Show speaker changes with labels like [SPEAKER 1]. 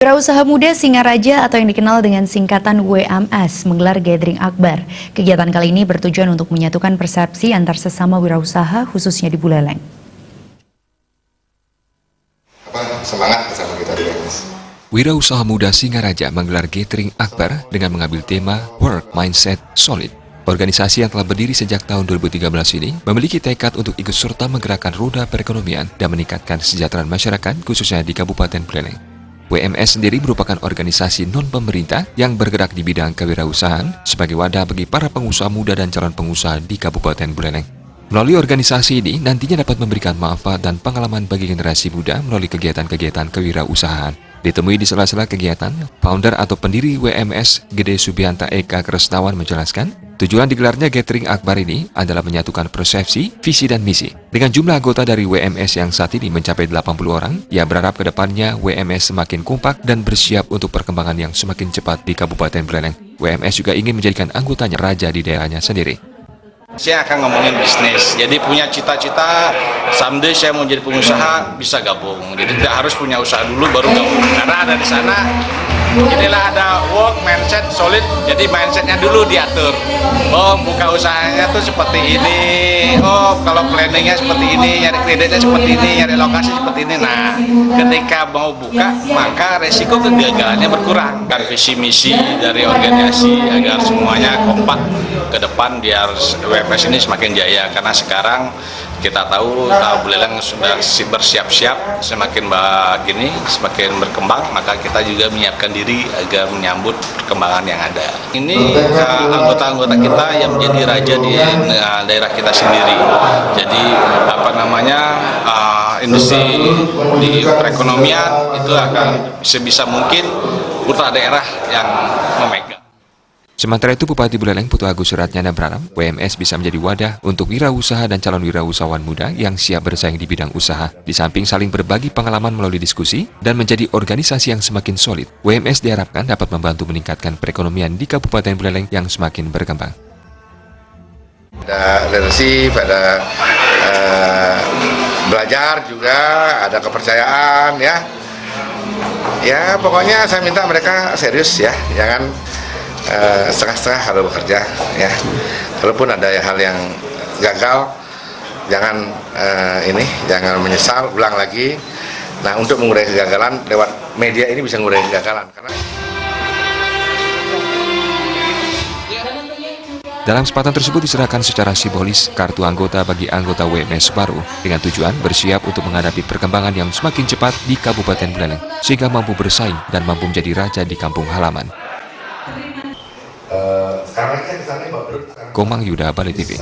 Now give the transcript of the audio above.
[SPEAKER 1] Wirausaha Muda Singaraja atau yang dikenal dengan singkatan WMS menggelar gathering akbar. Kegiatan kali ini bertujuan untuk menyatukan persepsi antar sesama wirausaha khususnya di Buleleng.
[SPEAKER 2] Semangat bersama kita di WMS.
[SPEAKER 3] Wirausaha Muda Singaraja menggelar gathering akbar dengan mengambil tema Work Mindset Solid. Organisasi yang telah berdiri sejak tahun 2013 ini memiliki tekad untuk ikut serta menggerakkan roda perekonomian dan meningkatkan kesejahteraan masyarakat khususnya di Kabupaten Buleleng. WMS sendiri merupakan organisasi non-pemerintah yang bergerak di bidang kewirausahaan sebagai wadah bagi para pengusaha muda dan calon pengusaha di Kabupaten Buleleng. Melalui organisasi ini nantinya dapat memberikan manfaat dan pengalaman bagi generasi muda melalui kegiatan-kegiatan kewirausahaan. Ditemui di sela-sela kegiatan, founder atau pendiri WMS Gede Subianta Eka Krestawan menjelaskan, tujuan digelarnya gathering akbar ini adalah menyatukan persepsi, visi, dan misi. Dengan jumlah anggota dari WMS yang saat ini mencapai 80 orang, ia berharap ke depannya WMS semakin kompak dan bersiap untuk perkembangan yang semakin cepat di Kabupaten Buleleng. WMS juga ingin menjadikan anggotanya raja di daerahnya sendiri.
[SPEAKER 4] Saya akan ngomongin bisnis, jadi punya cita-cita someday saya mau jadi pengusaha, bisa gabung. Jadi tidak harus punya usaha dulu baru gabung. Karena ada di sana, inilah ada work mindset solid, jadi mindsetnya dulu diatur. Oh, buka usahanya tuh seperti ini, oh kalau planningnya seperti ini, nyari kreditnya seperti ini, nyari lokasi seperti ini. Nah, ketika mau buka, maka resiko kegagalannya berkurang. Kan visi misi dari organisasi agar semuanya kompak ke depan biar WMS ini semakin jaya, karena sekarang kita tahu Buleleng sudah bersiap-siap, semakin semakin berkembang, maka kita juga menyiapkan diri agar menyambut perkembangan yang ada. Ini anggota-anggota kita yang menjadi raja di daerah kita sendiri. Jadi industri di perekonomian itu akan sebisa mungkin putra daerah yang memegang.
[SPEAKER 3] Sementara itu, Bupati Buleleng Putu Agus Suratnyana berharap WMS bisa menjadi wadah untuk wirausaha dan calon wirausahawan muda yang siap bersaing di bidang usaha. Di samping saling berbagi pengalaman melalui diskusi dan menjadi organisasi yang semakin solid, WMS diharapkan dapat membantu meningkatkan perekonomian di Kabupaten Buleleng yang semakin berkembang.
[SPEAKER 2] Ada leadership, ada belajar juga, ada kepercayaan ya. Ya pokoknya saya minta mereka serius ya, jangan setengah-setengah kalau bekerja ya. Walaupun ada hal yang gagal, jangan jangan menyesal, ulang lagi. Nah, untuk mengurangi kegagalan lewat media ini bisa mengurangi kegagalan karena
[SPEAKER 3] Dalam kesempatan tersebut diserahkan secara simbolis kartu anggota bagi anggota WMS baru dengan tujuan bersiap untuk menghadapi perkembangan yang semakin cepat di Kabupaten Buleleng sehingga mampu bersaing dan mampu menjadi raja di kampung halaman. Komang Yuda, Bali TV.